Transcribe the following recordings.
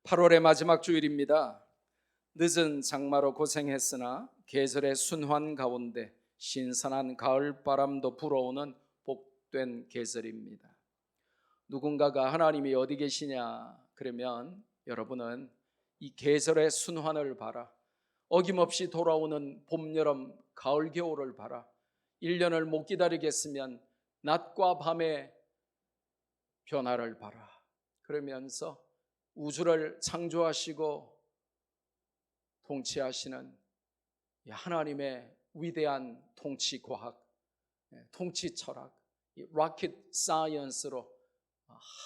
8월의 마지막 주일입니다. 늦은 장마로 고생했으나 계절의 순환 가운데 신선한 가을바람도 불어오는 복된 계절입니다. 누군가가 하나님이 어디 계시냐 그러면 여러분은 이 계절의 순환을 봐라. 어김없이 돌아오는 봄, 여름, 가을, 겨울을 봐라. 1년을 못 기다리겠으면 낮과 밤의 변화를 봐라. 그러면서 우주를 창조하시고 통치하시는 하나님의 위대한 통치 과학, 통치 철학, 로켓 사이언스로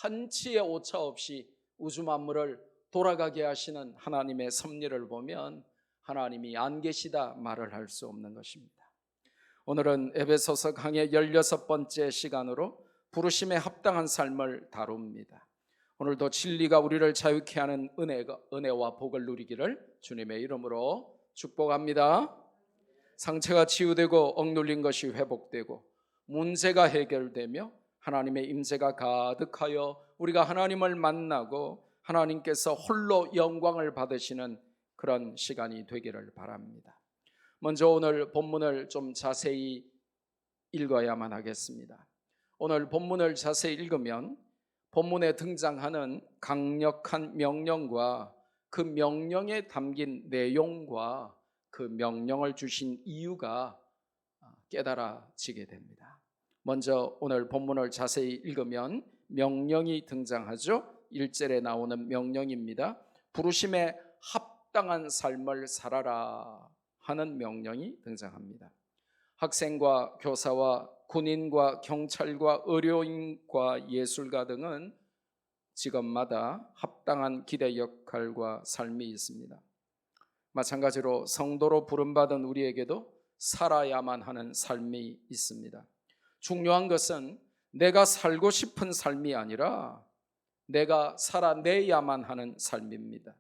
한치의 오차 없이 우주 만물을 돌아가게 하시는 하나님의 섭리를 보면 하나님이 안 계시다 말을 할 수 없는 것입니다. 오늘은 에베소서 강의 16번째 시간으로 부르심에 합당한 삶을 다룹니다. 오늘도 진리가 우리를 자유케 하는 은혜와 복을 누리기를 주님의 이름으로 축복합니다. 상처가 치유되고 억눌린 것이 회복되고 문제가 해결되며 하나님의 임재가 가득하여 우리가 하나님을 만나고 하나님께서 홀로 영광을 받으시는 그런 시간이 되기를 바랍니다. 먼저 오늘 본문을 좀 자세히 읽어야만 하겠습니다. 오늘 본문을 자세히 읽으면 본문에 등장하는 강력한 명령과 그 명령에 담긴 내용과 그 명령을 주신 이유가 깨달아지게 됩니다. 먼저 오늘 본문을 자세히 읽으면 명령이 등장하죠. 1절에 나오는 명령입니다. 부르심에 합당한 삶을 살아라 하는 명령이 등장합니다. 학생과 교사와 군인과 경찰과 의료인과 예술가 등은 직업마다 합당한 기대 역할과 삶이 있습니다. 마찬가지로 성도로 부름받은 우리에게도 살아야만 하는 삶이 있습니다. 중요한 것은 내가 살고 싶은 삶이 아니라 내가 살아내야만 하는 삶입니다.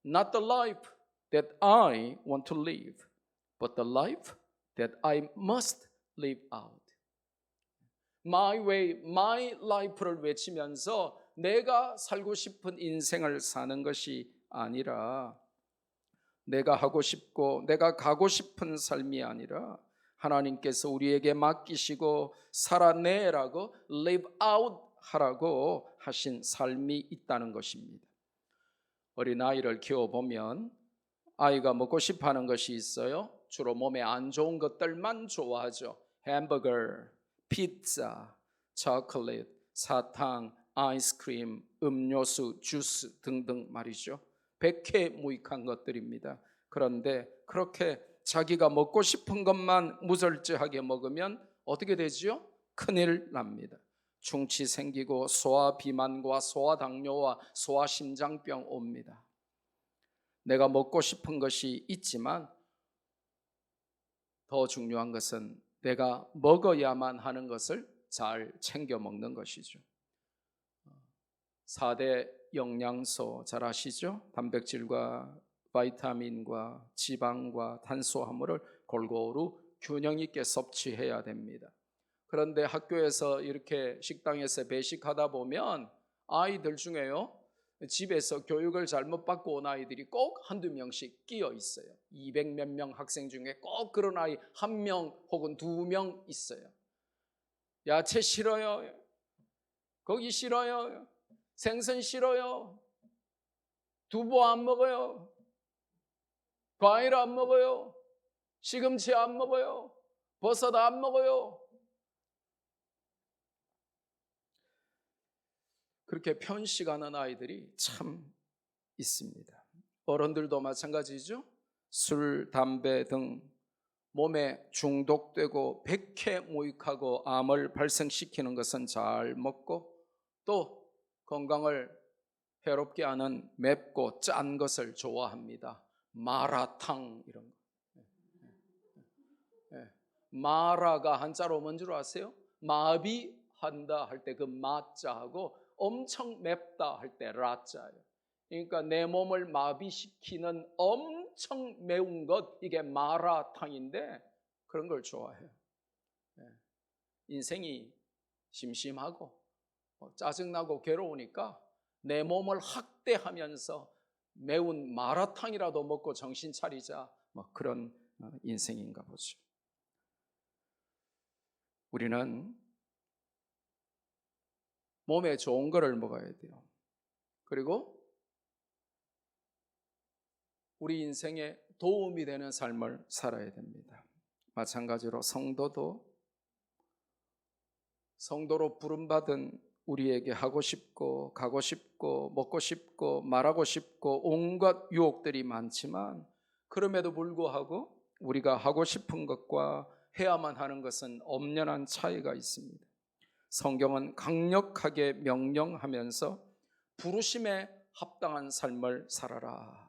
Not the life that I want to live, but the life that I must live out. My way, my life를 외치면서 내가 살고 싶은 인생을 사는 것이 아니라 내가 하고 싶고 내가 가고 싶은 삶이 아니라 하나님께서 우리에게 맡기시고 살아내라고 live out 하라고 하신 삶이 있다는 것입니다. 어린아이를 키워보면 아이가 먹고 싶어하는 것이 있어요. 주로 몸에 안 좋은 것들만 좋아하죠. 햄버거, 피자, 초콜릿, 사탕, 아이스크림, 음료수, 주스 등등 말이죠. 백해무익한 것들입니다. 그런데 그렇게 자기가 먹고 싶은 것만 무절제하게 먹으면 어떻게 되죠? 큰일 납니다. 충치 생기고 소화비만과 소화당뇨와 소화심장병 옵니다. 내가 먹고 싶은 것이 있지만 더 중요한 것은 내가 먹어야만 하는 것을 잘 챙겨 먹는 것이죠. 4대 영양소 잘 아시죠? 단백질과 바이타민과 지방과 탄수화물을 골고루 균형 있게 섭취해야 됩니다. 그런데 학교에서 이렇게 식당에서 배식하다 보면 아이들 중에요, 집에서 교육을 잘못 받고 온 아이들이 꼭 한두 명씩 끼어 있어요. 200 몇 명 학생 중에 꼭 그런 아이 1명 혹은 2명 있어요. 야채 싫어요. 고기 싫어요. 생선 싫어요. 두부 안 먹어요. 과일 안 먹어요. 시금치 안 먹어요. 버섯 안 먹어요. 그렇게 편식하는 아이들이 참 있습니다. 어른들도 마찬가지죠. 술, 담배 등 몸에 중독되고 백해무익하고 암을 발생시키는 것은 잘 먹고 또 건강을 해롭게 하는 맵고 짠 것을 좋아합니다. 마라탕 이런 거. 마라가 한자로 뭔 줄 아세요? 마비한다 할 때 그 마자하고 엄청 맵다 할 때 라자예요. 그러니까 내 몸을 마비시키는 엄청 매운 것, 이게 마라탕인데 그런 걸 좋아해요. 인생이 심심하고 짜증나고 괴로우니까 내 몸을 학대하면서 매운 마라탕이라도 먹고 정신 차리자, 뭐 그런 인생인가 보죠. 우리는 몸에 좋은 거를 먹어야 돼요. 그리고 우리 인생에 도움이 되는 삶을 살아야 됩니다. 마찬가지로 성도로 부름받은 우리에게 하고 싶고 가고 싶고 먹고 싶고 말하고 싶고 온갖 유혹들이 많지만, 그럼에도 불구하고 우리가 하고 싶은 것과 해야만 하는 것은 엄연한 차이가 있습니다. 성경은 강력하게 명령하면서 부르심에 합당한 삶을 살아라,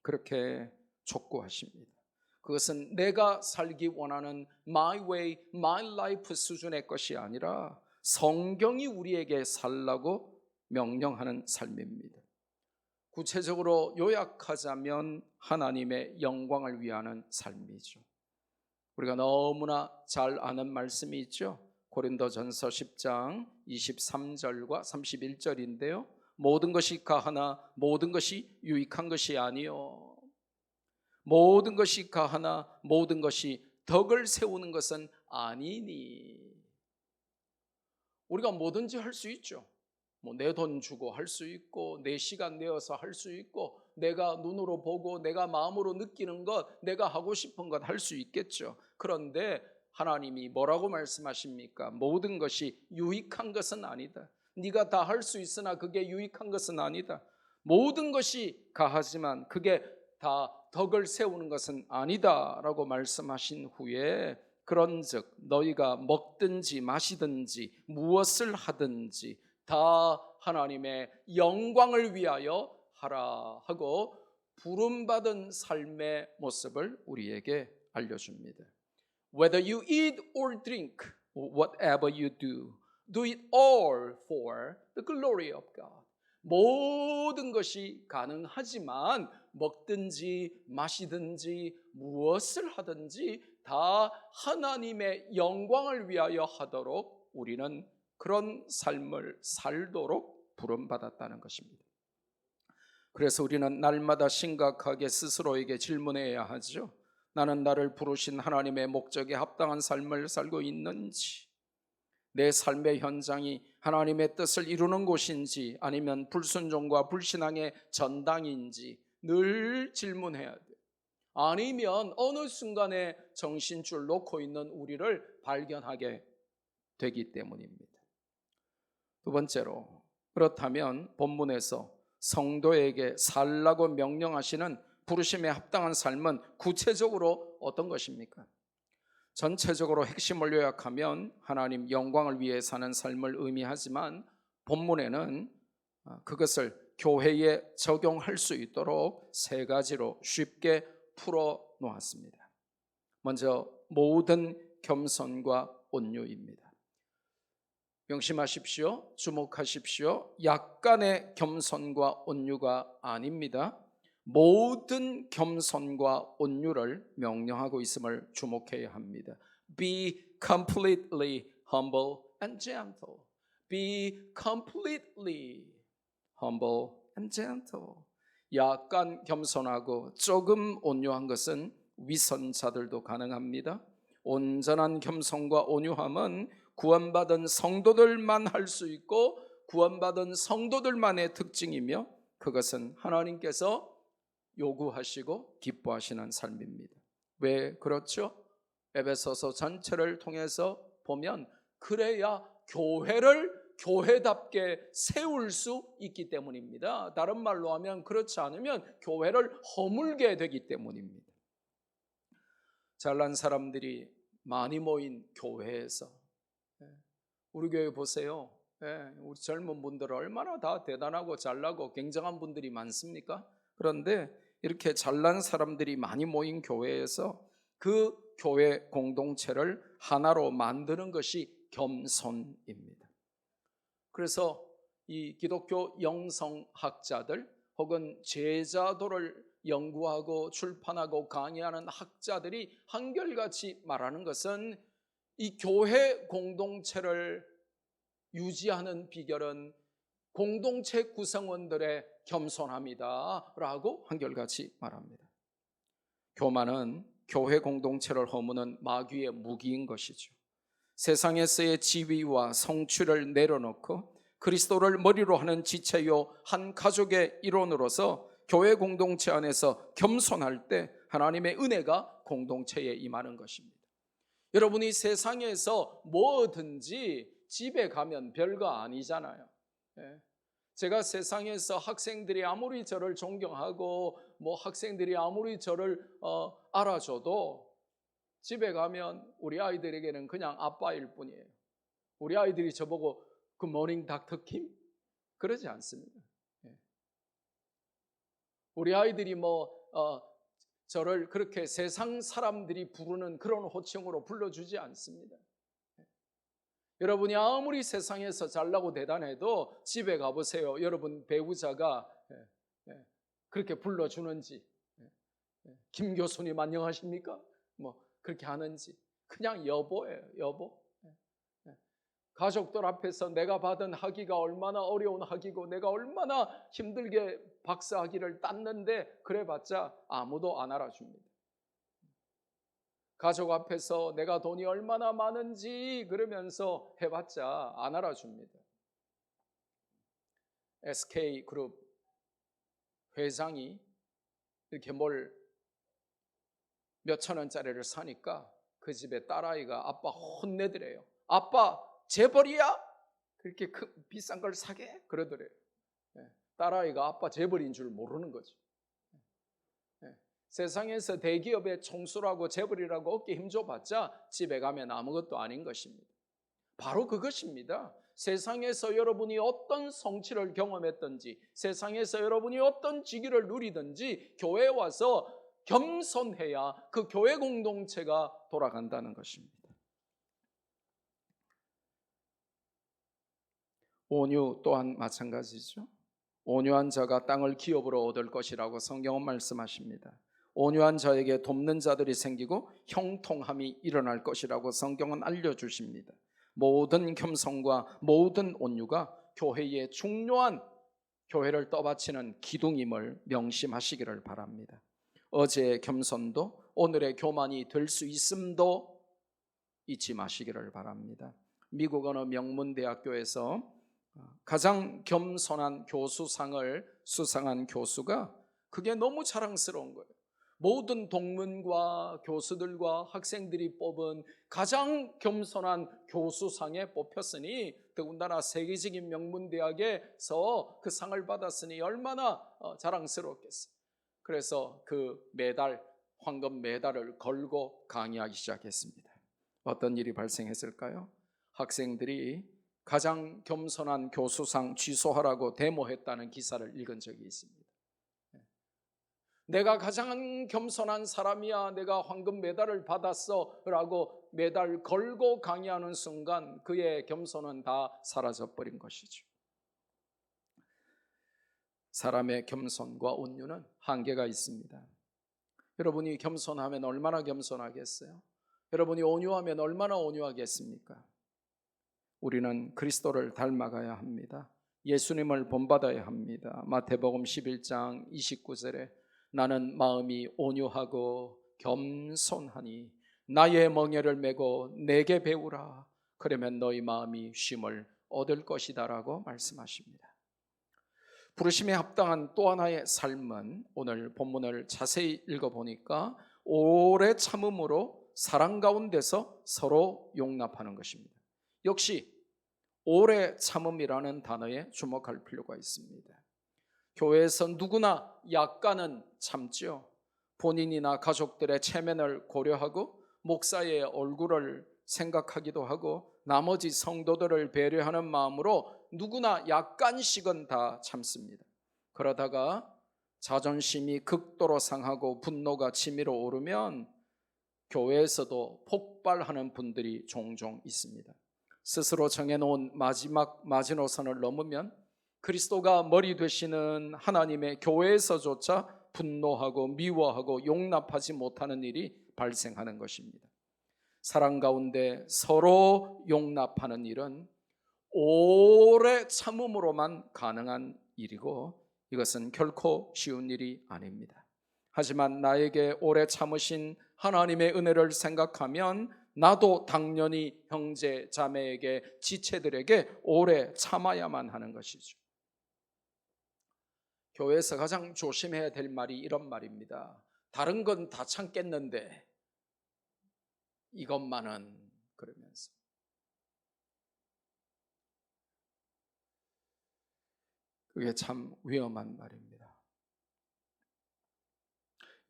그렇게 촉구하십니다. 그것은 내가 살기 원하는 my way, my life 수준의 것이 아니라 성경이 우리에게 살라고 명령하는 삶입니다. 구체적으로 요약하자면 하나님의 영광을 위하는 삶이죠. 우리가 너무나 잘 아는 말씀이 있죠. 고린도전서 10장 23절과 31절인데요. 모든 것이 가하나 모든 것이 유익한 것이 아니요, 모든 것이 가하나 모든 것이 덕을 세우는 것은 아니니. 우리가 뭐든지 할 수 있죠. 내 돈 주고 할 수 있고, 내 시간 내어서 할 수 있고, 내가 눈으로 보고 내가 마음으로 느끼는 것, 내가 하고 싶은 것 할 수 있겠죠. 그런데 하나님이 뭐라고 말씀하십니까? 모든 것이 유익한 것은 아니다. 네가 다 할 수 있으나 그게 유익한 것은 아니다. 모든 것이 가하지만 그게 다 덕을 세우는 것은 아니다 라고 말씀하신 후에, 그런즉 너희가 먹든지 마시든지 무엇을 하든지 다 하나님의 영광을 위하여 하라 하고 부름받은 삶의 모습을 우리에게 알려줍니다. Whether you eat or drink, whatever you do, do it all for the glory of God. 모든 것이 가능하지만 먹든지 마시든지 무엇을 하든지 다 하나님의 영광을 위하여 하도록 우리는 그런 삶을 살도록 부름받았다는 것입니다. 그래서 우리는 날마다 심각하게 스스로에게 질문해야 하죠. 나는 나를 부르신 하나님의 목적에 합당한 삶을 살고 있는지, 내 삶의 현장이 하나님의 뜻을 이루는 곳인지 아니면 불순종과 불신앙의 전당인지 늘 질문해야 돼요. 아니면 어느 순간에 정신줄 놓고 있는 우리를 발견하게 되기 때문입니다. 두 번째로, 그렇다면 본문에서 성도에게 살라고 명령하시는 부르심에 합당한 삶은 구체적으로 어떤 것입니까? 전체적으로 핵심을 요약하면 하나님 영광을 위해 사는 삶을 의미하지만, 본문에는 그것을 교회에 적용할 수 있도록 세 가지로 쉽게 풀어 놓았습니다. 먼저 모든 겸손과 온유입니다. 명심하십시오. 주목하십시오. 약간의 겸손과 온유가 아닙니다. 모든 겸손과 온유를 명령하고 있음을 주목해야 합니다. Be completely humble and gentle. Be completely humble and gentle. 약간 겸손하고 조금 온유한 것은 위선자들도 가능합니다. 온전한 겸손과 온유함은 구원받은 성도들만 할 수 있고 구원받은 성도들만의 특징이며, 그것은 하나님께서 요구하시고 기뻐하시는 삶입니다. 왜 그렇죠? 에베소서 전체를 통해서 보면 그래야 교회를 교회답게 세울 수 있기 때문입니다. 다른 말로 하면 그렇지 않으면 교회를 허물게 되기 때문입니다. 잘난 사람들이 많이 모인 교회에서, 우리 교회 보세요. 우리 젊은 분들 얼마나 다 대단하고 잘나고 굉장한 분들이 많습니까? 그런데 이렇게 잘난 사람들이 많이 모인 교회에서 그 교회 공동체를 하나로 만드는 것이 겸손입니다. 그래서 이 기독교 영성학자들 혹은 제자도를 연구하고 출판하고 강의하는 학자들이 한결같이 말하는 것은, 이 교회 공동체를 유지하는 비결은 공동체 구성원들의 겸손함이다 라고 한결같이 말합니다. 교만은 교회 공동체를 허무는 마귀의 무기인 것이죠. 세상에서의 지위와 성취를 내려놓고 그리스도를 머리로 하는 지체요 한 가족의 일원으로서 교회 공동체 안에서 겸손할 때 하나님의 은혜가 공동체에 임하는 것입니다. 여러분이 세상에서 뭐든지 집에 가면 별거 아니잖아요. 제가 세상에서 학생들이 아무리 저를 존경하고 학생들이 아무리 저를 알아줘도 집에 가면 우리 아이들에게는 그냥 아빠일 뿐이에요. 우리 아이들이 저보고 굿모닝 닥터 킴? 그러지 않습니다. 우리 아이들이 저를 그렇게 세상 사람들이 부르는 그런 호칭으로 불러주지 않습니다. 여러분이 아무리 세상에서 잘나고 대단해도 집에 가보세요. 여러분 배우자가 그렇게 불러주는지, 김 교수님 안녕하십니까? 그렇게 하는지, 그냥 여보예요. 여보. 가족들 앞에서 내가 받은 학위가 얼마나 어려운 학위고 내가 얼마나 힘들게 박사학위를 땄는데 그래봤자 아무도 안 알아줍니다. 가족 앞에서 내가 돈이 얼마나 많은지 그러면서 해봤자 안 알아줍니다. SK그룹 회장이 이렇게 몇천 원짜리를 사니까 그 집에 딸아이가 아빠 혼내더래요. 아빠 재벌이야? 그렇게 비싼 걸 사게? 그러더래요. 딸아이가 아빠 재벌인 줄 모르는 거죠. 세상에서 대기업의 총수라고 재벌이라고 어깨 힘줘봤자 집에 가면 아무것도 아닌 것입니다. 바로 그것입니다. 세상에서 여러분이 어떤 성취를 경험했든지, 세상에서 여러분이 어떤 직위를 누리든지 교회에 와서 겸손해야 그 교회 공동체가 돌아간다는 것입니다. 온유 또한 마찬가지죠. 온유한 자가 땅을 기업으로 얻을 것이라고 성경은 말씀하십니다. 온유한 자에게 돕는 자들이 생기고 형통함이 일어날 것이라고 성경은 알려주십니다. 모든 겸손과 모든 온유가 교회의 중요한, 교회를 떠받치는 기둥임을 명심하시기를 바랍니다. 어제의 겸손도 오늘의 교만이 될 수 있음도 잊지 마시기를 바랍니다. 미국 어느 명문대학교에서 가장 겸손한 교수상을 수상한 교수가, 그게 너무 자랑스러운 거예요. 모든 동문과 교수들과 학생들이 뽑은 가장 겸손한 교수상에 뽑혔으니, 더군다나 세계적인 명문대학에서 그 상을 받았으니 얼마나 자랑스럽겠어요. 그래서 그 메달, 황금 메달을 걸고 강의하기 시작했습니다. 어떤 일이 발생했을까요? 학생들이 가장 겸손한 교수상 취소하라고 데모했다는 기사를 읽은 적이 있습니다. 내가 가장 겸손한 사람이야, 내가 황금 메달을 받았어 라고 메달 걸고 강의하는 순간 그의 겸손은 다 사라져버린 것이죠. 사람의 겸손과 온유는 한계가 있습니다. 여러분이 겸손하면 얼마나 겸손하겠어요? 여러분이 온유하면 얼마나 온유하겠습니까? 우리는 그리스도를 닮아가야 합니다. 예수님을 본받아야 합니다. 마태복음 11장 29절에 나는 마음이 온유하고 겸손하니 나의 멍에를 메고 내게 배우라. 그러면 너희 마음이 쉼을 얻을 것이다 라고 말씀하십니다. 부르심에 합당한 또 하나의 삶은 오늘 본문을 자세히 읽어보니까 오래 참음으로 사랑 가운데서 서로 용납하는 것입니다. 역시 오래 참음이라는 단어에 주목할 필요가 있습니다. 교회에서 누구나 약간은 참죠. 본인이나 가족들의 체면을 고려하고 목사의 얼굴을 생각하기도 하고 나머지 성도들을 배려하는 마음으로 누구나 약간씩은 다 참습니다. 그러다가 자존심이 극도로 상하고 분노가 치밀어 오르면 교회에서도 폭발하는 분들이 종종 있습니다. 스스로 정해놓은 마지막 마지노선을 넘으면 그리스도가 머리 되시는 하나님의 교회에서조차 분노하고 미워하고 용납하지 못하는 일이 발생하는 것입니다. 사랑 가운데 서로 용납하는 일은 오래 참음으로만 가능한 일이고 이것은 결코 쉬운 일이 아닙니다. 하지만 나에게 오래 참으신 하나님의 은혜를 생각하면 나도 당연히 형제 자매에게 지체들에게 오래 참아야만 하는 것이죠. 교회에서 가장 조심해야 될 말이 이런 말입니다. 다른 건 다 참겠는데 이것만은, 그러면서 그게 참 위험한 말입니다.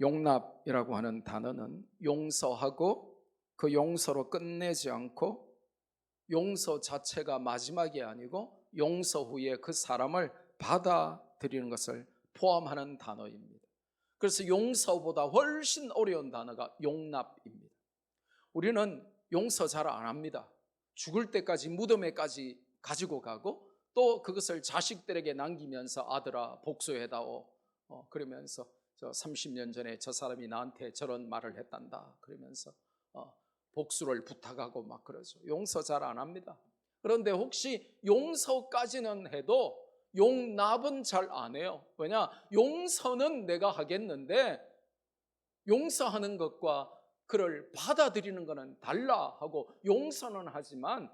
용납이라고 하는 단어는 용서하고 그 용서로 끝내지 않고 용서 자체가 마지막이 아니고 용서 후에 그 사람을 받아들이는 것을 포함하는 단어입니다. 그래서 용서보다 훨씬 어려운 단어가 용납입니다. 우리는 용서 잘 안 합니다. 죽을 때까지 무덤에까지 가지고 가고 또 그것을 자식들에게 남기면서 아들아 복수해다오, 그러면서 저 30년 전에 저 사람이 나한테 저런 말을 했단다 그러면서 복수를 부탁하고 막 그러죠. 용서 잘 안 합니다. 그런데 혹시 용서까지는 해도 용납은 잘 안 해요. 왜냐? 용서는 내가 하겠는데 용서하는 것과 그를 받아들이는 것은 달라 하고 용서는 하지만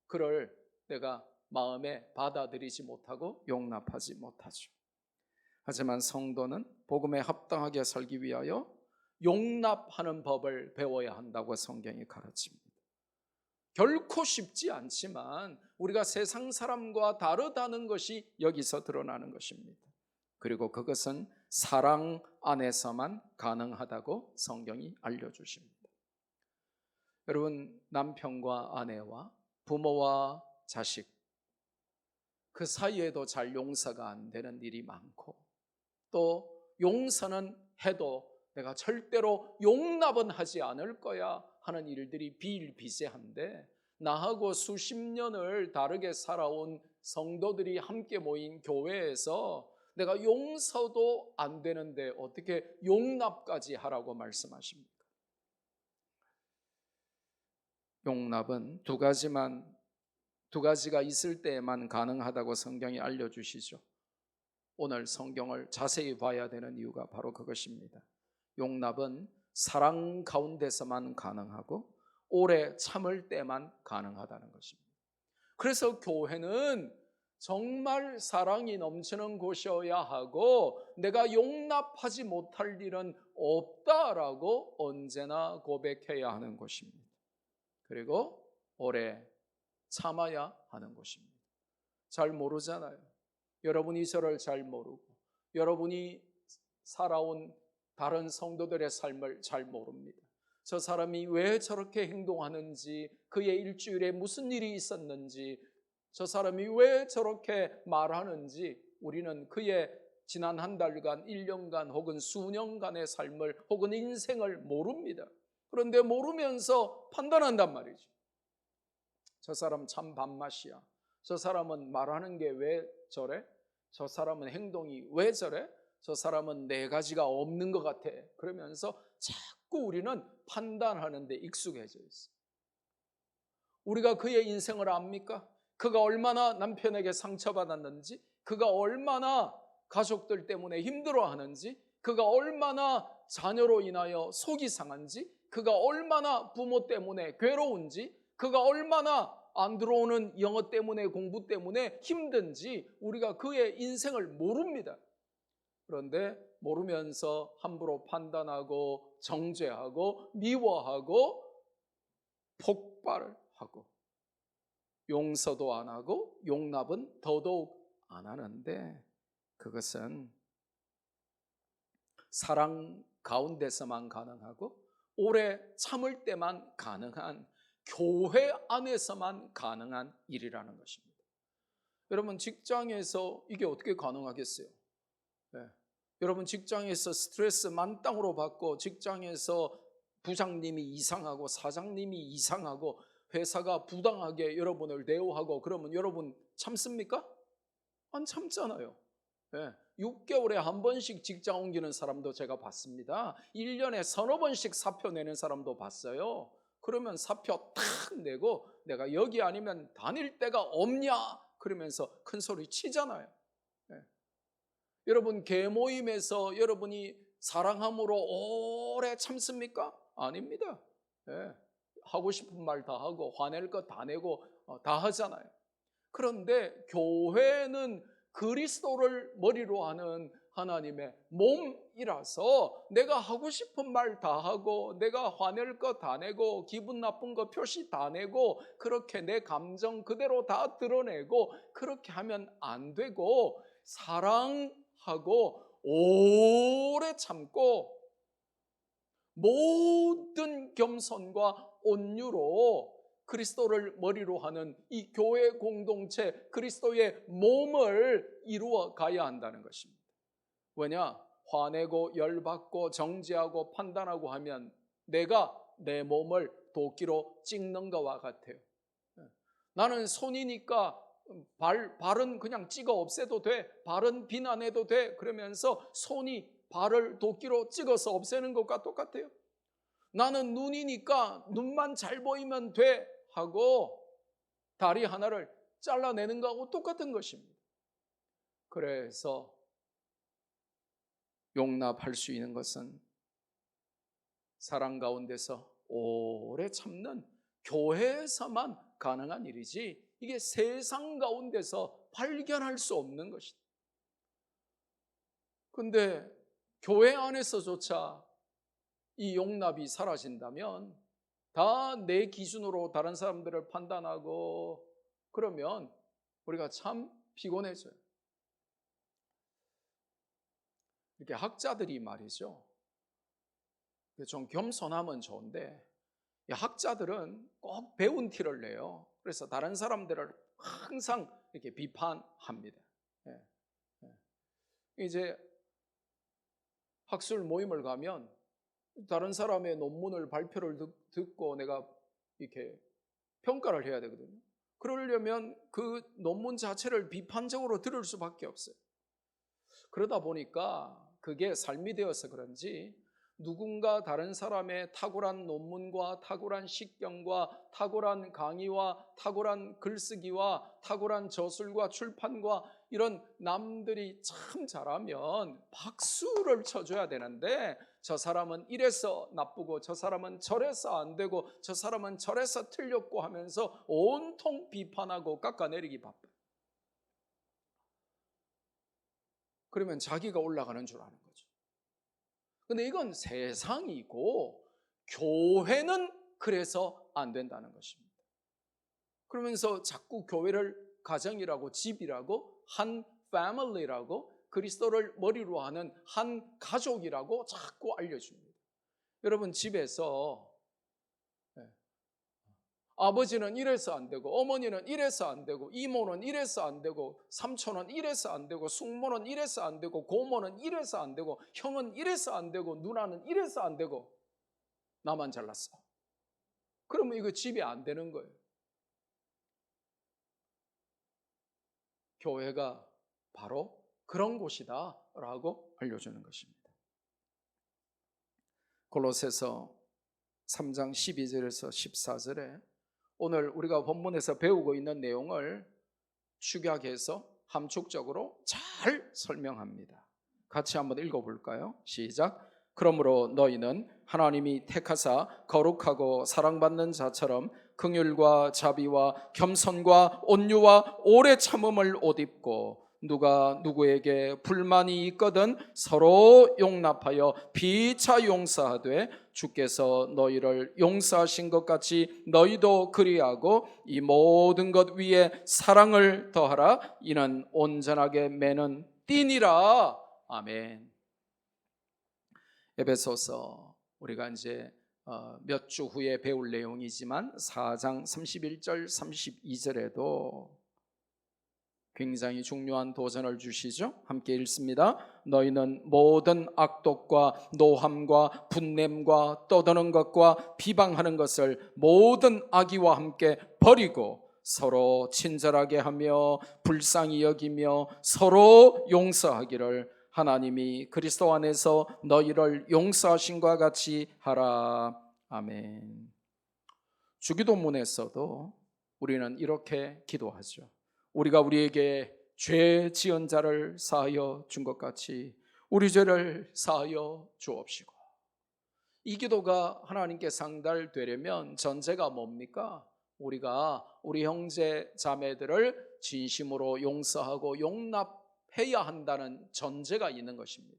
그를 내가 마음에 받아들이지 못하고 용납하지 못하죠. 하지만 성도는 복음에 합당하게 살기 위하여 용납하는 법을 배워야 한다고 성경이 가르칩니다. 결코 쉽지 않지만 우리가 세상 사람과 다르다는 것이 여기서 드러나는 것입니다. 그리고 그것은 사랑 안에서만 가능하다고 성경이 알려주십니다. 여러분, 남편과 아내와 부모와 자식 그 사이에도 잘 용서가 안 되는 일이 많고 또 용서는 해도 내가 절대로 용납은 하지 않을 거야 하는 일들이 비일비재한데 나하고 수십 년을 다르게 살아온 성도들이 함께 모인 교회에서 내가 용서도 안 되는데 어떻게 용납까지 하라고 말씀하십니까? 용납은 두 가지가 있을 때에만 가능하다고 성경이 알려주시죠. 오늘 성경을 자세히 봐야 되는 이유가 바로 그것입니다. 용납은 사랑 가운데서만 가능하고 오래 참을 때만 가능하다는 것입니다. 그래서 교회는 정말 사랑이 넘치는 곳이어야 하고 내가 용납하지 못할 일은 없다라고 언제나 고백해야 하는 곳입니다. 그리고 오래 참아야 하는 곳입니다. 잘 모르잖아요. 여러분이 저를 잘 모르고 여러분이 살아온 다른 성도들의 삶을 잘 모릅니다. 저 사람이 왜 저렇게 행동하는지, 그의 일주일에 무슨 일이 있었는지, 저 사람이 왜 저렇게 말하는지 우리는 그의 지난 한 달간, 1년간 혹은 수년간의 삶을 혹은 인생을 모릅니다. 그런데 모르면서 판단한단 말이죠. 저 사람 참 밥맛이야. 저 사람은 말하는 게 왜 저래? 저 사람은 행동이 왜 저래? 저 사람은 네 가지가 없는 것 같아. 그러면서 자꾸 우리는 판단하는 데 익숙해져 있어요. 우리가 그의 인생을 압니까? 그가 얼마나 남편에게 상처받았는지, 그가 얼마나 가족들 때문에 힘들어하는지, 그가 얼마나 자녀로 인하여 속이 상한지, 그가 얼마나 부모 때문에 괴로운지, 그가 얼마나 안 들어오는 영어 때문에 공부 때문에 힘든지 우리가 그의 인생을 모릅니다. 그런데 모르면서 함부로 판단하고 정죄하고 미워하고 폭발하고 용서도 안 하고 용납은 더더욱 안 하는데 그것은 사랑 가운데서만 가능하고 오래 참을 때만 가능한 교회 안에서만 가능한 일이라는 것입니다. 여러분 직장에서 이게 어떻게 가능하겠어요? 네. 여러분 직장에서 스트레스 만땅으로 받고 직장에서 부장님이 이상하고 사장님이 이상하고 회사가 부당하게 여러분을 대우하고 그러면 여러분 참습니까? 안 참잖아요. 네. 6개월에 한 번씩 직장 옮기는 사람도 제가 봤습니다. 1년에 서너 번씩 사표 내는 사람도 봤어요. 그러면 사표 탁 내고 내가 여기 아니면 다닐 데가 없냐 그러면서 큰 소리 치잖아요. 여러분 개모임에서 여러분이 사랑함으로 오래 참습니까? 아닙니다. 하고 싶은 말 다 하고 화낼 것 다 내고 다 하잖아요. 그런데 교회는 그리스도를 머리로 하는 하나님의 몸이라서 내가 하고 싶은 말 다 하고 내가 화낼 거 다 내고 기분 나쁜 거 표시 다 내고 그렇게 내 감정 그대로 다 드러내고 그렇게 하면 안 되고 사랑하고 오래 참고 모든 겸손과 온유로 그리스도를 머리로 하는 이 교회 공동체 그리스도의 몸을 이루어 가야 한다는 것입니다. 왜냐? 화내고 열받고 정죄하고 판단하고 하면 내가 내 몸을 도끼로 찍는 것과 같아요. 나는 손이니까 발은 그냥 찍어 없애도 돼, 발은 비난해도 돼 그러면서 손이 발을 도끼로 찍어서 없애는 것과 똑같아요. 나는 눈이니까 눈만 잘 보이면 돼 하고 다리 하나를 잘라내는 것하고 똑같은 것입니다. 그래서 용납할 수 있는 것은 사랑 가운데서 오래 참는 교회에서만 가능한 일이지 이게 세상 가운데서 발견할 수 없는 것이다. 근데 교회 안에서조차 이 용납이 사라진다면 다 내 기준으로 다른 사람들을 판단하고 그러면 우리가 참 피곤해져요. 이렇게 학자들이 말이죠. 좀 겸손하면 좋은데 학자들은 꼭 배운 티를 내요. 그래서 다른 사람들을 항상 이렇게 비판합니다. 이제 학술 모임을 가면 다른 사람의 논문을 발표를 듣고 내가 이렇게 평가를 해야 되거든요. 그러려면 그 논문 자체를 비판적으로 들을 수밖에 없어요. 그러다 보니까 그게 삶이 되어서 그런지 누군가 다른 사람의 탁월한 논문과 탁월한 식견과 탁월한 강의와 탁월한 글쓰기와 탁월한 저술과 출판과 이런 남들이 참 잘하면 박수를 쳐줘야 되는데 저 사람은 이래서 나쁘고 저 사람은 저래서 안 되고 저 사람은 저래서 틀렸고 하면서 온통 비판하고 깎아내리기 바빠요. 그러면 자기가 올라가는 줄 아는 거죠. 근데 이건 세상이고 교회는 그래서 안 된다는 것입니다. 그러면서 자꾸 교회를 가정이라고 집이라고 한 패밀리라고 그리스도를 머리로 하는 한 가족이라고 자꾸 알려줍니다. 여러분 집에서 아버지는 이래서 안 되고 어머니는 이래서 안 되고 이모는 이래서 안 되고 삼촌은 이래서 안 되고 숙모는 이래서 안 되고 고모는 이래서 안 되고 형은 이래서 안 되고 누나는 이래서 안 되고 나만 잘났어. 그러면 이거 집이 안 되는 거예요. 교회가 바로 그런 곳이다 라고 알려주는 것입니다. 골로새서 3장 12절에서 14절에 오늘 우리가 본문에서 배우고 있는 내용을 축약해서 함축적으로 잘 설명합니다. 같이 한번 읽어볼까요? 시작. 그러므로 너희는 하나님이 택하사 거룩하고 사랑받는 자처럼 긍휼과 자비와 겸손과 온유와 오래 참음을 옷 입고 누가 누구에게 불만이 있거든 서로 용납하여 피차 용서하되 주께서 너희를 용서하신 것 같이 너희도 그리하고 이 모든 것 위에 사랑을 더하라. 이는 온전하게 매는 띠니라. 아멘. 에베소서 우리가 이제 몇 주 후에 배울 내용이지만 4장 31절 32절에도 굉장히 중요한 도전을 주시죠. 함께 읽습니다. 너희는 모든 악독과 노함과 분냄과 떠드는 것과 비방하는 것을 모든 악의와 함께 버리고 서로 친절하게 하며 불쌍히 여기며 서로 용서하기를 하나님이 그리스도 안에서 너희를 용서하신 것과 같이 하라. 아멘. 주기도문에서도 우리는 이렇게 기도하죠. 우리가 우리에게 죄 지은 자를 사하여 준 것 같이 우리 죄를 사하여 주옵시고. 이 기도가 하나님께 상달되려면 전제가 뭡니까? 우리가 우리 형제 자매들을 진심으로 용서하고 용납해야 한다는 전제가 있는 것입니다.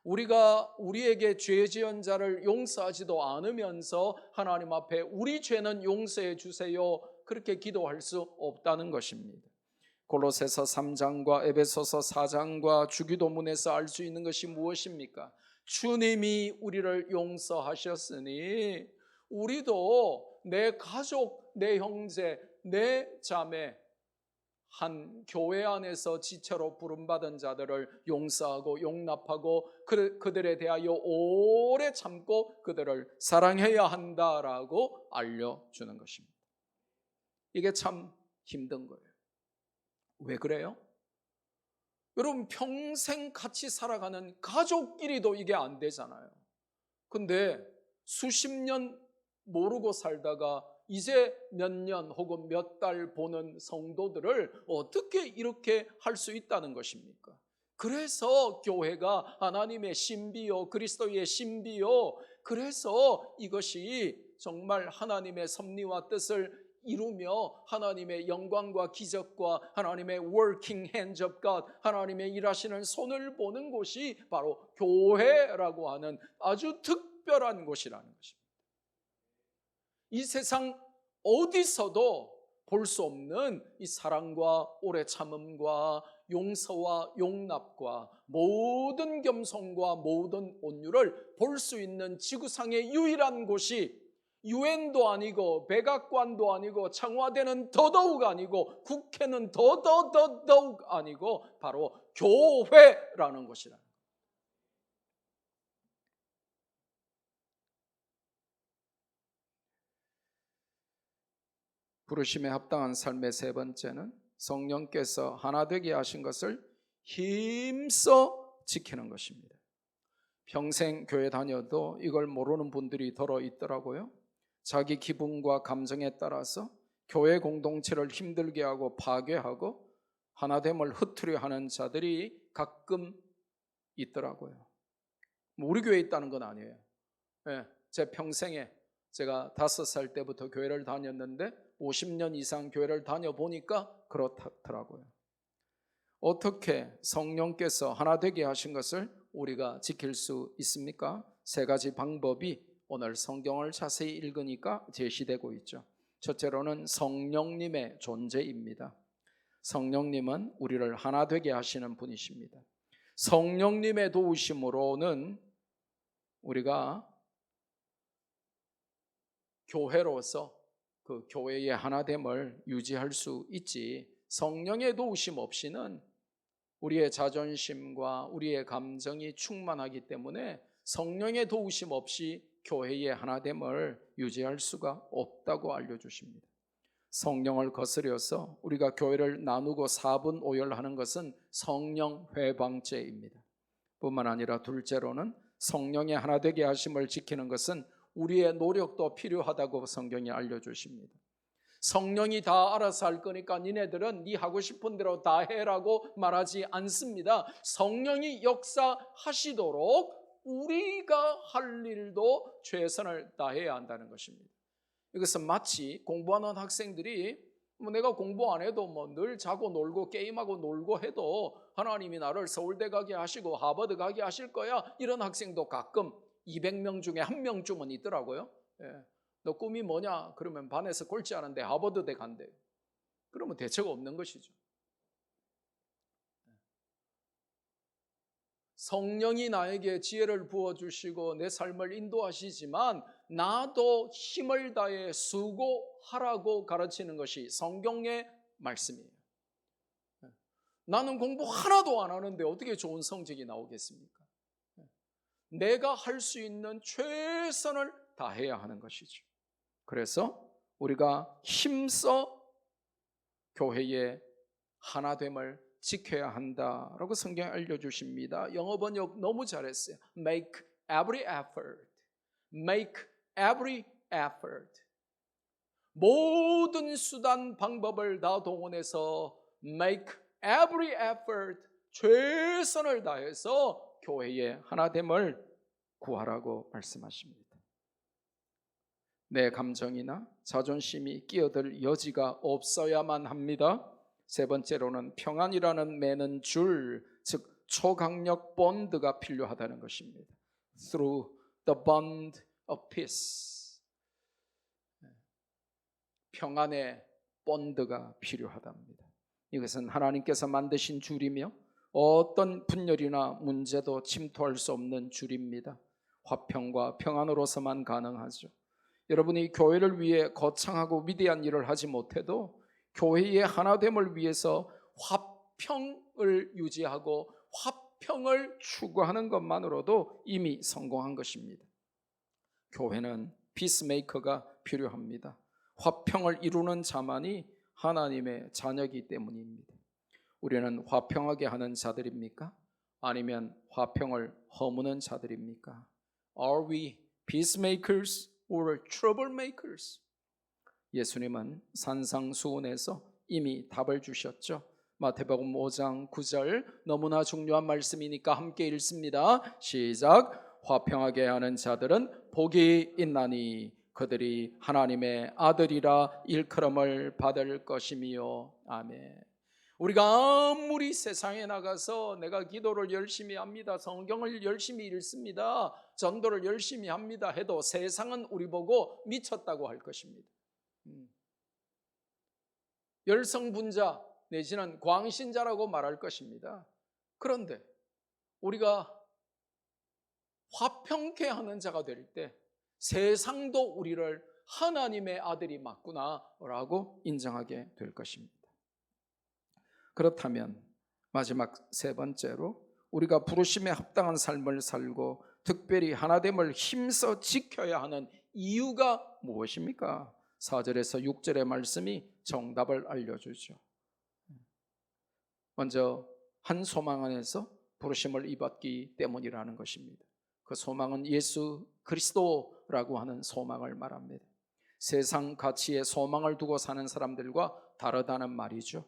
우리가 우리에게 죄 지은 자를 용서하지도 않으면서 하나님 앞에 우리 죄는 용서해 주세요, 그렇게 기도할 수 없다는 것입니다. 골로새서 3장과 에베소서 4장과 주기도문에서 알 수 있는 것이 무엇입니까? 주님이 우리를 용서하셨으니 우리도 내 가족, 내 형제, 내 자매, 한 교회 안에서 지체로 부름받은 자들을 용서하고 용납하고 그들에 대하여 오래 참고 그들을 사랑해야 한다라고 알려주는 것입니다. 이게 참 힘든 거예요. 왜 그래요? 여러분, 평생 같이 살아가는 가족끼리도 이게 안 되잖아요. 근데 수십 년 모르고 살다가 이제 몇 년 혹은 몇 달 보는 성도들을 어떻게 이렇게 할 수 있다는 것입니까? 그래서 교회가 하나님의 신비요, 그리스도의 신비요, 그래서 이것이 정말 하나님의 섭리와 뜻을 이루며 하나님의 영광과 기적과 하나님의 working hands of God, 하나님의 일하시는 손을 보는 곳이 바로 교회라고 하는 아주 특별한 곳이라는 것입니다. 이 세상 어디서도 볼 수 없는 이 사랑과 오래 참음과 용서와 용납과 모든 겸손과 모든 온유를 볼 수 있는 지구상의 유일한 곳이 유엔도 아니고 백악관도 아니고 청와대는 더더욱 아니고 국회는 더더욱 아니고 바로 교회라는 곳이라는 거예요. 부르심에 합당한 삶의 세 번째는 성령께서 하나 되게 하신 것을 힘써 지키는 것입니다. 평생 교회 다녀도 이걸 모르는 분들이 더러 있더라고요. 자기 기분과 감정에 따라서 교회 공동체를 힘들게 하고 파괴하고 하나됨을 흐트려 하는 자들이 가끔 있더라고요. 우리 교회에 있다는 건 아니에요. 제 평생에 제가 5살 때부터 교회를 다녔는데 50년 이상 교회를 다녀보니까 그렇더라고요. 어떻게 성령께서 하나 되게 하신 것을 우리가 지킬 수 있습니까? 세 가지 방법이 오늘 성경을 자세히 읽으니까 제시되고 있죠. 첫째로는 성령님의 존재입니다. 성령님은 우리를 하나 되게 하시는 분이십니다. 성령님의 도우심으로는 우리가 교회로서 그 교회의 하나됨을 유지할 수 있지, 성령의 도우심 없이는 우리의 자존심과 우리의 감정이 충만하기 때문에 성령의 도우심 없이 교회의 하나됨을 유지할 수가 없다고 알려주십니다. 성령을 거스려서 우리가 교회를 나누고 4분 오열하는 것은 성령 회방죄입니다. 뿐만 아니라 둘째로는 성령의 하나 되게 하심을 지키는 것은 우리의 노력도 필요하다고 성경이 알려주십니다. 성령이 다 알아서 할 거니까 니네들은 네 하고 싶은 대로 다 해라고 말하지 않습니다. 성령이 역사하시도록 우리가 할 일도 최선을 다해야 한다는 것입니다. 이것은 마치 공부하는 학생들이 내가 공부 안 해도 늘 자고 놀고 게임하고 놀고 해도 하나님이 나를 서울대 가게 하시고 하버드 가게 하실 거야, 이런 학생도 가끔 200명 중에 1명쯤은 있더라고요. 너 꿈이 뭐냐? 그러면 반에서 꼴찌하는데 하버드대 간대요. 그러면 대책 없는 것이죠. 성령이 나에게 지혜를 부어주시고 내 삶을 인도하시지만 나도 힘을 다해 수고하라고 가르치는 것이 성경의 말씀이에요. 나는 공부 하나도 안 하는데 어떻게 좋은 성적이 나오겠습니까? 내가 할 수 있는 최선을 다해야 하는 것이죠. 그래서 우리가 힘써 교회의 하나됨을 지켜야 한다라고 성경이 알려주십니다. 영어 번역 너무 잘했어요. Make every effort. Make every effort. 모든 수단 방법을 다 동원해서 make every effort, 최선을 다해서 교회의 하나됨을 구하라고 말씀하십니다. 내 감정이나 자존심이 끼어들 여지가 없어야만 합니다. 세 번째로는 평안이라는 매는 줄, 즉 초강력 본드가 필요하다는 것입니다. Through the bond of peace. 평안의 본드가 필요하답니다. 이것은 하나님께서 만드신 줄이며 어떤 분열이나 문제도 침투할 수 없는 줄입니다. 화평과 평안으로서만 가능하죠. 여러분이 교회를 위해 거창하고 위대한 일을 하지 못해도 교회의 하나됨을 위해서 화평을 유지하고 화평을 추구하는 것만으로도 이미 성공한 것입니다. 교회는 피스메이커가 필요합니다. 화평을 이루는 자만이 하나님의 자녀이기 때문입니다. 우리는 화평하게 하는 자들입니까? 아니면 화평을 허무는 자들입니까? Are we peacemakers or troublemakers? 예수님은 산상수훈에서 이미 답을 주셨죠. 마태복음 5장 9절, 너무나 중요한 말씀이니까 함께 읽습니다. 시작. 화평하게 하는 자들은 복이 있나니 그들이 하나님의 아들이라 일컬음을 받을 것이미요. 아멘. 우리가 아무리 세상에 나가서 내가 기도를 열심히 합니다, 성경을 열심히 읽습니다, 전도를 열심히 합니다 해도 세상은 우리 보고 미쳤다고 할 것입니다. 열성분자 내지는 광신자라고 말할 것입니다. 그런데 우리가 화평케 하는 자가 될 때 세상도 우리를 하나님의 아들이 맞구나라고 인정하게 될 것입니다. 그렇다면 마지막 세 번째로 우리가 부르심에 합당한 삶을 살고 특별히 하나됨을 힘써 지켜야 하는 이유가 무엇입니까? 4절에서 6절의 말씀이 정답을 알려주죠. 먼저 한 소망 안에서 부르심을 입었기 때문이라는 것입니다. 그 소망은 예수 그리스도라고 하는 소망을 말합니다. 세상 가치에 소망을 두고 사는 사람들과 다르다는 말이죠.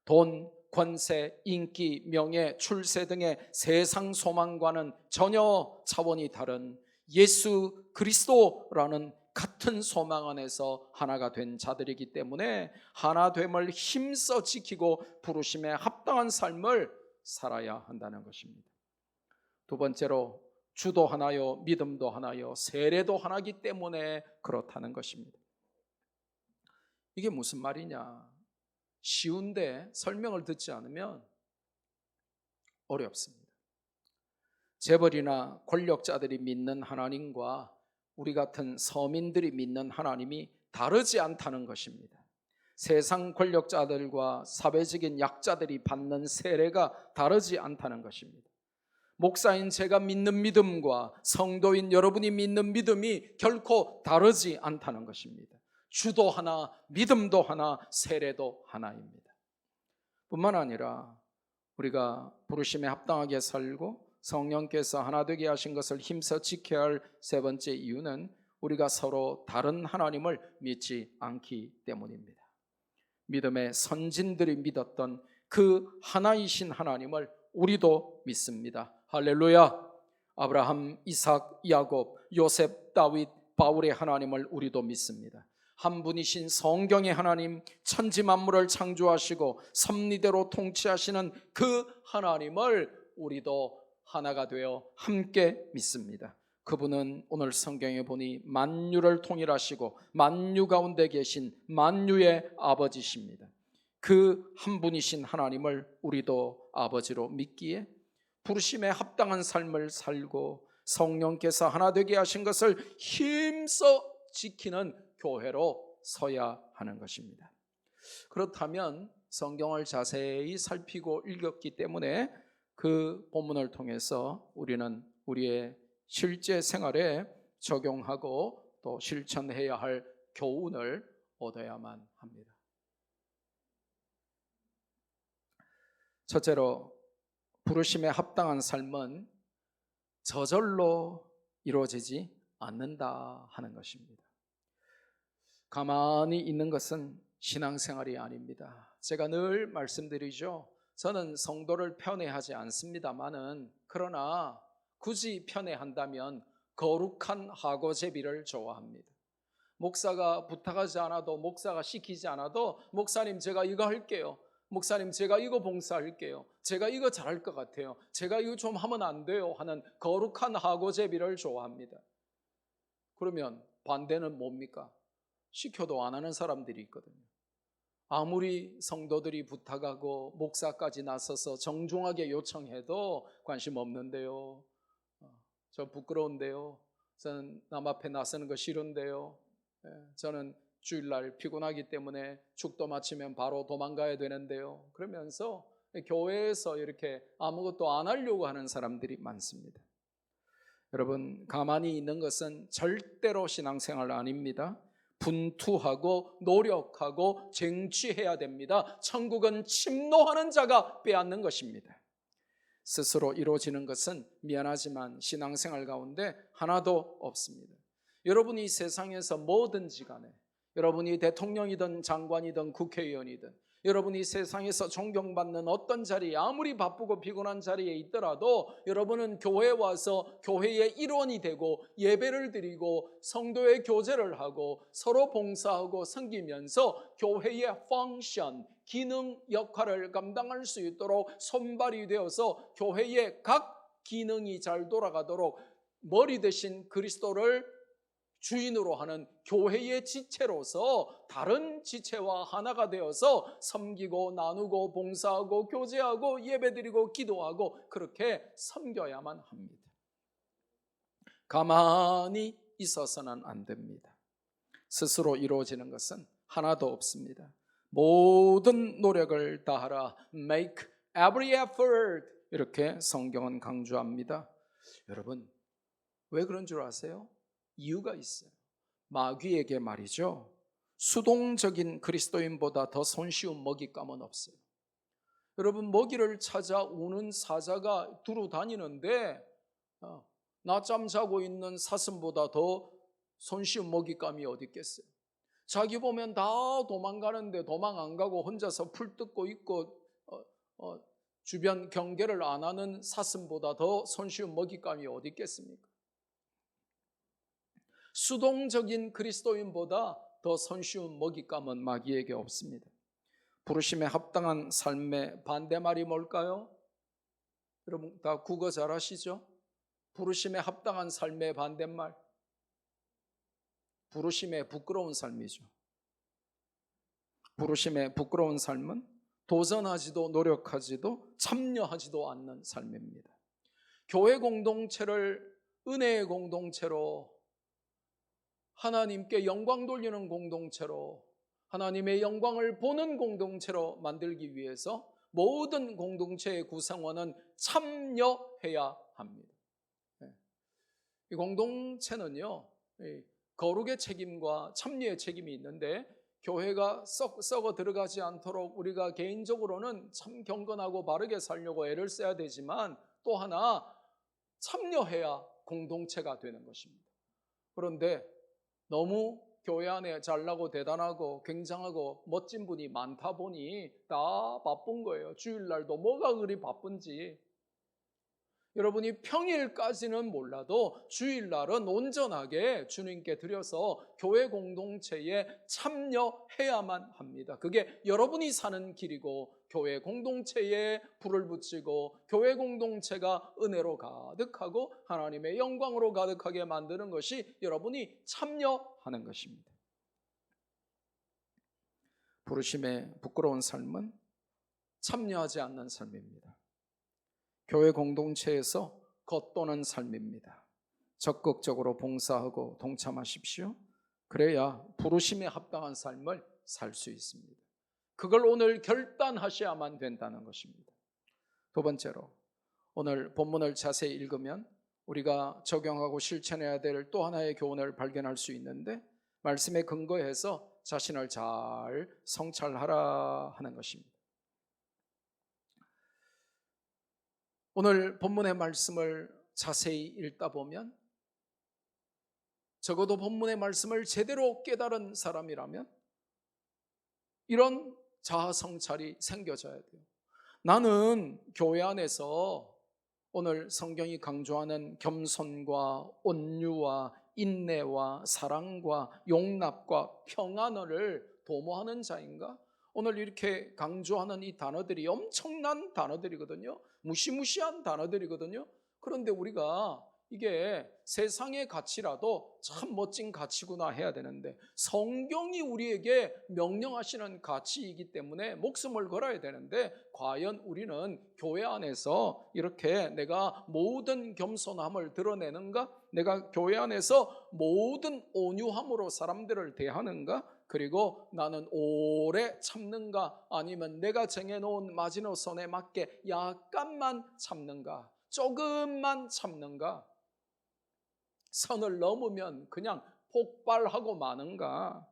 돈, 권세, 인기, 명예, 출세 등의 세상 소망과는 전혀 차원이 다른 예수 그리스도라는 같은 소망 안에서 하나가 된 자들이기 때문에 하나됨을 힘써 지키고 부르심에 합당한 삶을 살아야 한다는 것입니다. 두 번째로 주도 하나요, 믿음도 하나요, 세례도 하나이기 때문에 그렇다는 것입니다. 이게 무슨 말이냐? 쉬운데 설명을 듣지 않으면 어렵습니다. 재벌이나 권력자들이 믿는 하나님과 우리 같은 서민들이 믿는 하나님이 다르지 않다는 것입니다. 세상 권력자들과 사회적인 약자들이 받는 세례가 다르지 않다는 것입니다. 목사인 제가 믿는 믿음과 성도인 여러분이 믿는 믿음이 결코 다르지 않다는 것입니다. 주도 하나, 믿음도 하나, 세례도 하나입니다. 뿐만 아니라 우리가 부르심에 합당하게 살고 성령께서 하나 되게 하신 것을 힘써 지켜야 할 세 번째 이유는 우리가 서로 다른 하나님을 믿지 않기 때문입니다. 믿음의 선진들이 믿었던 그 하나이신 하나님을 우리도 믿습니다. 할렐루야. 아브라함, 이삭, 야곱, 요셉, 다윗, 바울의 하나님을 우리도 믿습니다. 한 분이신 성경의 하나님, 천지 만물을 창조하시고 섭리대로 통치하시는 그 하나님을 우리도 하나가 되어 함께 믿습니다. 그분은 오늘 성경에 보니 만유를 통일하시고 만유 가운데 계신 만유의 아버지십니다. 그 한 분이신 하나님을 우리도 아버지로 믿기에 부르심에 합당한 삶을 살고 성령께서 하나 되게 하신 것을 힘써 지키는 교회로 서야 하는 것입니다. 그렇다면 성경을 자세히 살피고 읽었기 때문에 그 본문을 통해서 우리는 우리의 실제 생활에 적용하고 또 실천해야 할 교훈을 얻어야만 합니다. 첫째로 부르심에 합당한 삶은 저절로 이루어지지 않는다 하는 것입니다. 가만히 있는 것은 신앙생활이 아닙니다. 제가 늘 말씀드리죠. 저는 성도를 편애하지 않습니다마는, 그러나 굳이 편애한다면 거룩한 하고제비를 좋아합니다. 목사가 부탁하지 않아도, 목사가 시키지 않아도, 목사님 제가 이거 할게요, 목사님 제가 이거 봉사할게요, 제가 이거 잘할 것 같아요, 제가 이거 좀 하면 안 돼요 하는 거룩한 하고제비를 좋아합니다. 그러면 반대는 뭡니까? 시켜도 안 하는 사람들이 있거든요. 아무리 성도들이 부탁하고 목사까지 나서서 정중하게 요청해도 관심 없는데요, 저 부끄러운데요, 저는 남 앞에 나서는 거 싫은데요, 저는 주일날 피곤하기 때문에 축도 마치면 바로 도망가야 되는데요, 그러면서 교회에서 이렇게 아무것도 안 하려고 하는 사람들이 많습니다. 여러분, 가만히 있는 것은 절대로 신앙생활 아닙니다. 분투하고 노력하고 쟁취해야 됩니다. 천국은 침노하는 자가 빼앗는 것입니다. 스스로 이루어지는 것은 미안하지만 신앙생활 가운데 하나도 없습니다. 여러분이 세상에서 뭐든지 간에, 여러분이 대통령이든 장관이든 국회의원이든, 여러분이 세상에서 존경받는 어떤 자리에, 아무리 바쁘고 피곤한 자리에 있더라도 여러분은 교회에 와서 교회의 일원이 되고 예배를 드리고 성도의 교제를 하고 서로 봉사하고 섬기면서 교회의 펑션, 기능 역할을 감당할 수 있도록 손발이 되어서 교회의 각 기능이 잘 돌아가도록 머리 대신 그리스도를 주인으로 하는 교회의 지체로서 다른 지체와 하나가 되어서 섬기고 나누고 봉사하고 교제하고 예배드리고 기도하고 그렇게 섬겨야만 합니다. 가만히 있어서는 안 됩니다. 스스로 이루어지는 것은 하나도 없습니다. 모든 노력을 다하라. Make every effort. 이렇게 성경은 강조합니다. 여러분, 왜 그런 줄 아세요? 이유가 있어요. 마귀에게 말이죠, 수동적인 그리스도인보다 더 손쉬운 먹잇감은 없어요. 여러분, 먹이를 찾아 우는 사자가 두루 다니는데 낮잠 자고 있는 사슴보다 더 손쉬운 먹잇감이 어디 있겠어요? 자기 보면 다 도망가는데 도망 안 가고 혼자서 풀 뜯고 있고 주변 경계를 안 하는 사슴보다 더 손쉬운 먹잇감이 어디 있겠습니까? 수동적인 그리스도인보다 더 손쉬운 먹잇감은 마귀에게 없습니다. 부르심에 합당한 삶의 반대말이 뭘까요? 여러분 다 국어 잘 아시죠? 부르심에 합당한 삶의 반대말, 부르심에 부끄러운 삶이죠. 부르심에 부끄러운 삶은 도전하지도 노력하지도 참여하지도 않는 삶입니다. 교회 공동체를 은혜의 공동체로, 하나님께 영광 돌리는 공동체로, 하나님의 영광을 보는 공동체로 만들기 위해서 모든 공동체의 구성원은 참여해야 합니다. 이 공동체는요, 거룩의 책임과 참여의 책임이 있는데, 교회가 썩어 들어가지 않도록 우리가 개인적으로는 참 경건하고 바르게 살려고 애를 써야 되지만, 또 하나 참여해야 공동체가 되는 것입니다. 그런데 너무 교회 안에 잘나고 대단하고 굉장하고 멋진 분이 많다 보니 다 바쁜 거예요. 주일날도 뭐가 그리 바쁜지. 여러분이 평일까지는 몰라도 주일날은 온전하게 주님께 드려서 교회 공동체에 참여해야만 합니다. 그게 여러분이 사는 길이고, 교회 공동체에 불을 붙이고 교회 공동체가 은혜로 가득하고 하나님의 영광으로 가득하게 만드는 것이 여러분이 참여하는 것입니다. 부르심에 부끄러운 삶은 참여하지 않는 삶입니다. 교회 공동체에서 겉도는 삶입니다. 적극적으로 봉사하고 동참하십시오. 그래야 부르심에 합당한 삶을 살 수 있습니다. 그걸 오늘 결단하셔야만 된다는 것입니다. 두 번째로, 오늘 본문을 자세히 읽으면 우리가 적용하고 실천해야 될 또 하나의 교훈을 발견할 수 있는데, 말씀에 근거해서 자신을 잘 성찰하라 하는 것입니다. 오늘 본문의 말씀을 자세히 읽다 보면 적어도 본문의 말씀을 제대로 깨달은 사람이라면 이런 자아 성찰이 생겨져야 돼요. 나는 교회 안에서 오늘 성경이 강조하는 겸손과 온유와 인내와 사랑과 용납과 평안을 도모하는 자인가? 오늘 이렇게 강조하는 이 단어들이 엄청난 단어들이거든요. 무시무시한 단어들이거든요. 그런데 우리가 이게 세상의 가치라도 참 멋진 가치구나 해야 되는데 성경이 우리에게 명령하시는 가치이기 때문에 목숨을 걸어야 되는데 과연 우리는 교회 안에서 이렇게 내가 모든 겸손함을 드러내는가? 내가 교회 안에서 모든 온유함으로 사람들을 대하는가? 그리고 나는 오래 참는가? 아니면 내가 정해놓은 마지노선에 맞게 약간만 참는가? 조금만 참는가? 선을 넘으면 그냥 폭발하고 마는가?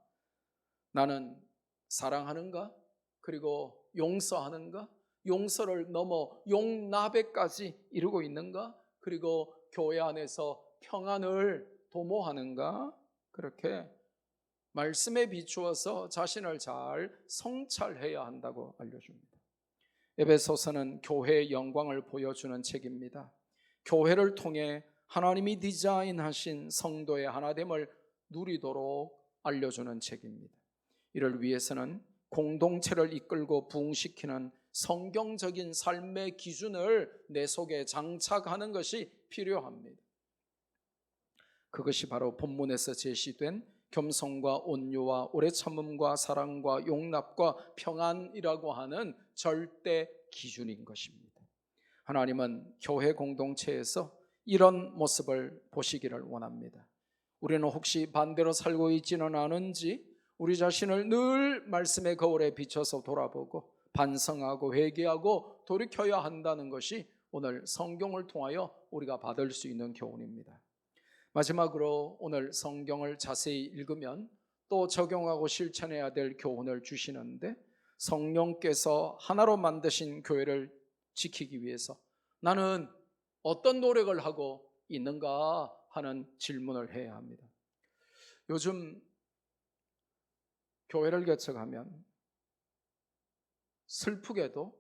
나는 사랑하는가? 그리고 용서하는가? 용서를 넘어 용납에까지 이루고 있는가? 그리고 교회 안에서 평안을 도모하는가? 그렇게 말씀에 비추어서 자신을 잘 성찰해야 한다고 알려줍니다. 에베소서는 교회의 영광을 보여주는 책입니다. 교회를 통해 하나님이 디자인하신 성도의 하나됨을 누리도록 알려주는 책입니다. 이를 위해서는 공동체를 이끌고 부흥시키는 성경적인 삶의 기준을 내 속에 장착하는 것이 필요합니다. 그것이 바로 본문에서 제시된 겸손과 온유와 오래 참음과 사랑과 용납과 평안이라고 하는 절대 기준인 것입니다. 하나님은 교회 공동체에서 이런 모습을 보시기를 원합니다. 우리는 혹시 반대로 살고 있지는 않은지 우리 자신을 늘 말씀의 거울에 비춰서 돌아보고 반성하고 회개하고 돌이켜야 한다는 것이 오늘 성경을 통하여 우리가 받을 수 있는 교훈입니다. 마지막으로 오늘 성경을 자세히 읽으면 또 적용하고 실천해야 될 교훈을 주시는데 성령께서 하나로 만드신 교회를 지키기 위해서 나는 어떤 노력을 하고 있는가 하는 질문을 해야 합니다. 요즘 교회를 개척하면 슬프게도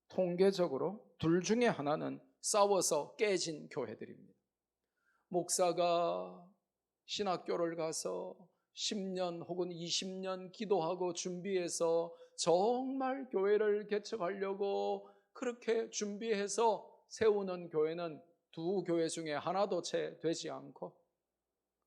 통계적으로 둘 중에 하나는 싸워서 깨진 교회들입니다. 목사가 신학교를 가서 10년 혹은 20년 기도하고 준비해서 정말 교회를 개척하려고 그렇게 준비해서 세우는 교회는 두 교회 중에 하나도 채 되지 않고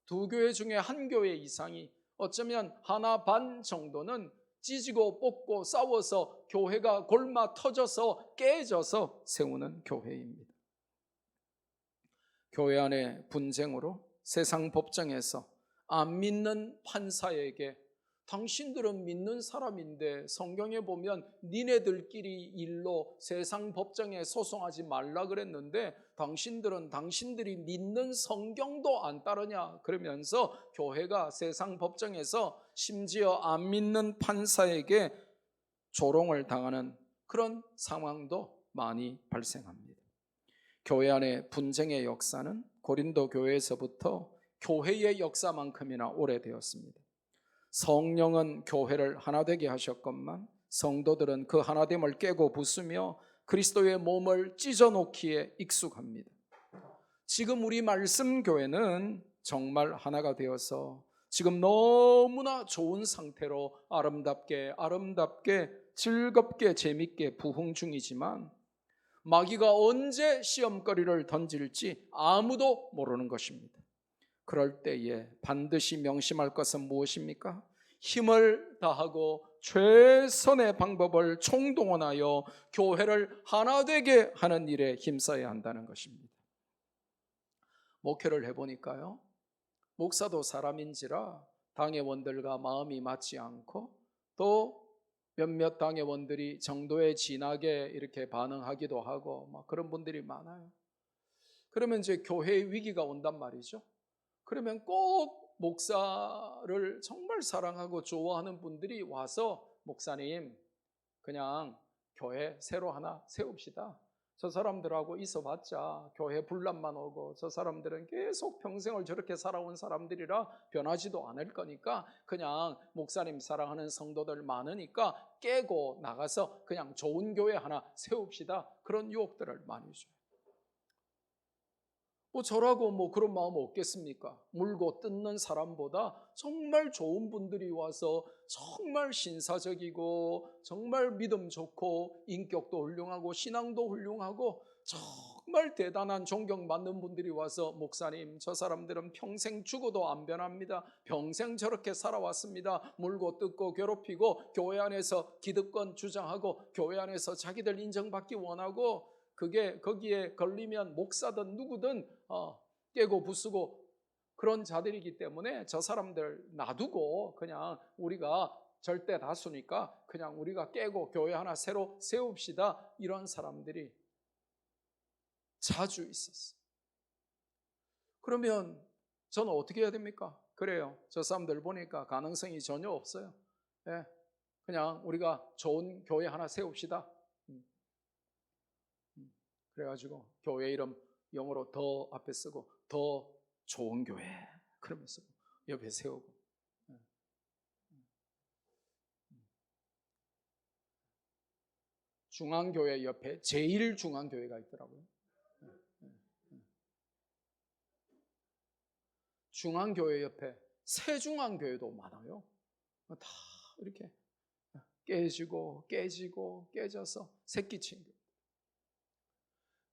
두 교회 중에 한 교회 이상이 어쩌면 하나 반 정도는 찢고 뽑고 싸워서 교회가 골마 터져서 깨져서 세우는 교회입니다. 교회 안의 분쟁으로 세상 법정에서 안 믿는 판사에게 당신들은 믿는 사람인데 성경에 보면 니네들끼리 일로 세상 법정에 소송하지 말라 그랬는데 당신들은 당신들이 믿는 성경도 안 따르냐 그러면서 교회가 세상 법정에서 심지어 안 믿는 판사에게 조롱을 당하는 그런 상황도 많이 발생합니다. 교회 안의 분쟁의 역사는 고린도 교회에서부터 교회의 역사만큼이나 오래되었습니다. 성령은 교회를 하나 되게 하셨건만 성도들은 그 하나됨을 깨고 부수며 그리스도의 몸을 찢어놓기에 익숙합니다. 지금 우리 말씀교회는 정말 하나가 되어서 지금 너무나 좋은 상태로 아름답게 즐겁게 재밌게 부흥 중이지만 마귀가 언제 시험거리를 던질지 아무도 모르는 것입니다. 그럴 때에 반드시 명심할 것은 무엇입니까? 힘을 다하고 최선의 방법을 총동원하여 교회를 하나 되게 하는 일에 힘써야 한다는 것입니다. 목회를 해보니까요, 목사도 사람인지라 당회원들과 마음이 맞지 않고 또 몇몇 당회원들이 정도에 진하게 이렇게 반응하기도 하고 막 그런 분들이 많아요. 그러면 이제 교회의 위기가 온단 말이죠. 그러면 꼭 목사를 정말 사랑하고 좋아하는 분들이 와서 목사님 그냥 교회 새로 하나 세웁시다. 저 사람들하고 있어봤자 교회 분란만 오고 저 사람들은 계속 평생을 저렇게 살아온 사람들이라 변하지도 않을 거니까 그냥 목사님 사랑하는 성도들 많으니까 깨고 나가서 그냥 좋은 교회 하나 세웁시다. 그런 유혹들을 많이 줘요. 저라고 그런 마음 없겠습니까? 물고 뜯는 사람보다 정말 좋은 분들이 와서 정말 신사적이고 정말 믿음 좋고 인격도 훌륭하고 신앙도 훌륭하고 정말 대단한 존경받는 분들이 와서 목사님, 저 사람들은 평생 죽어도 안 변합니다. 평생 저렇게 살아왔습니다. 물고 뜯고 괴롭히고 교회 안에서 기득권 주장하고 교회 안에서 자기들 인정받기 원하고 그게 거기에 걸리면 목사든 누구든 깨고 부수고 그런 자들이기 때문에 저 사람들 놔두고 그냥 우리가 절대 다수니까 그냥 우리가 깨고 교회 하나 새로 세웁시다. 이런 사람들이 자주 있었어요. 그러면 저는 어떻게 해야 됩니까? 그래요. 저 사람들 보니까 가능성이 전혀 없어요. 예, 그냥 우리가 좋은 교회 하나 세웁시다. 그래가지고 교회 이름 영어로 더 앞에 쓰고 더 좋은 교회 그러면서 옆에 세우고 중앙교회 옆에 제일 중앙교회가 있더라고요. 중앙교회 옆에 새중앙교회도 많아요. 다 이렇게 깨지고 깨져서 새끼친 교회.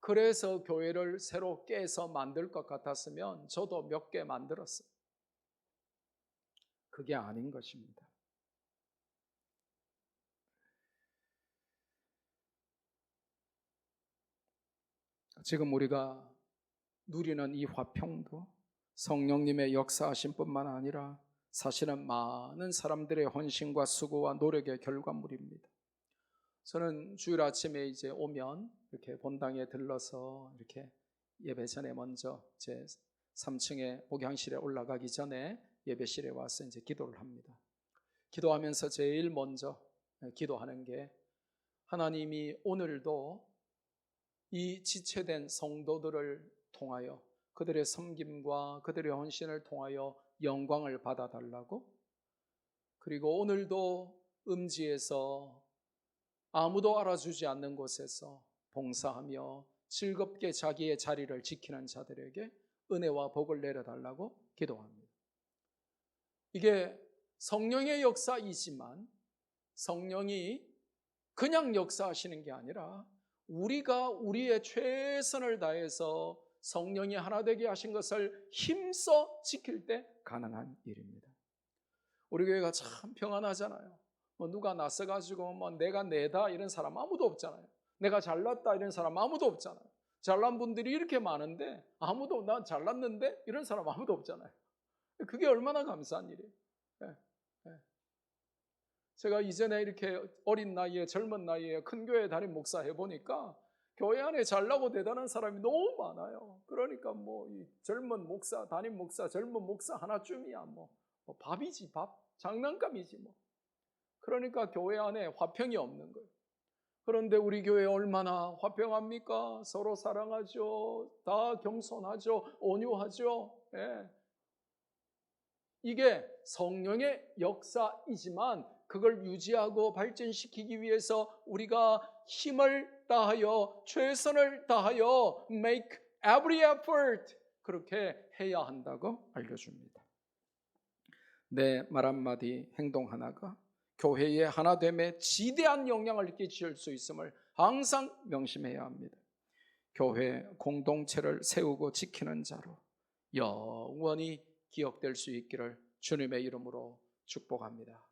그래서 교회를 새로 깨서 만들 것 같았으면 저도 몇 개 만들었어요. 그게 아닌 것입니다. 지금 우리가 누리는 이 화평도 성령님의 역사하심 뿐만 아니라 사실은 많은 사람들의 헌신과 수고와 노력의 결과물입니다. 저는 주일 아침에 이제 오면 이렇게 본당에 들러서 이렇게 예배 전에 먼저 제 3층에 목양실에 올라가기 전에 예배실에 와서 이제 기도를 합니다. 기도하면서 제일 먼저 기도하는 게 하나님이 오늘도 이 지체된 성도들을 통하여 그들의 섬김과 그들의 헌신을 통하여 영광을 받아달라고, 그리고 오늘도 음지에서 아무도 알아주지 않는 곳에서 봉사하며 즐겁게 자기의 자리를 지키는 자들에게 은혜와 복을 내려달라고 기도합니다. 이게 성령의 역사이지만 성령이 그냥 역사하시는 게 아니라 우리가 우리의 최선을 다해서 성령이 하나 되게 하신 것을 힘써 지킬 때 가능한 일입니다. 우리 교회가 참 평안하잖아요. 누가 낯서가지고 내가 내다 이런 사람 아무도 없잖아요. 내가 잘났다 이런 사람 아무도 없잖아요. 잘난 분들이 이렇게 많은데 아무도 난 잘났는데 이런 사람 아무도 없잖아요. 그게 얼마나 감사한 일이에요. 제가 이전에 이렇게 어린 나이에 젊은 나이에 큰 교회 담임 목사 해보니까 교회 안에 잘나고 대단한 사람이 너무 많아요. 그러니까 이 젊은 목사, 담임 목사, 젊은 목사 하나쯤이야 밥이지 밥, 장난감이지 그러니까 교회 안에 화평이 없는 거예요. 그런데 우리 교회 얼마나 화평합니까? 서로 사랑하죠. 다 겸손하죠. 온유하죠. 예. 이게 성령의 역사이지만 그걸 유지하고 발전시키기 위해서 우리가 힘을 다하여 최선을 다하여 make every effort 그렇게 해야 한다고 알려줍니다. 내 말 한마디 행동 하나가 교회의 하나됨에 지대한 영향을 끼칠 수 있음을 항상 명심해야 합니다. 교회 공동체를 세우고 지키는 자로 영원히 기억될 수 있기를 주님의 이름으로 축복합니다.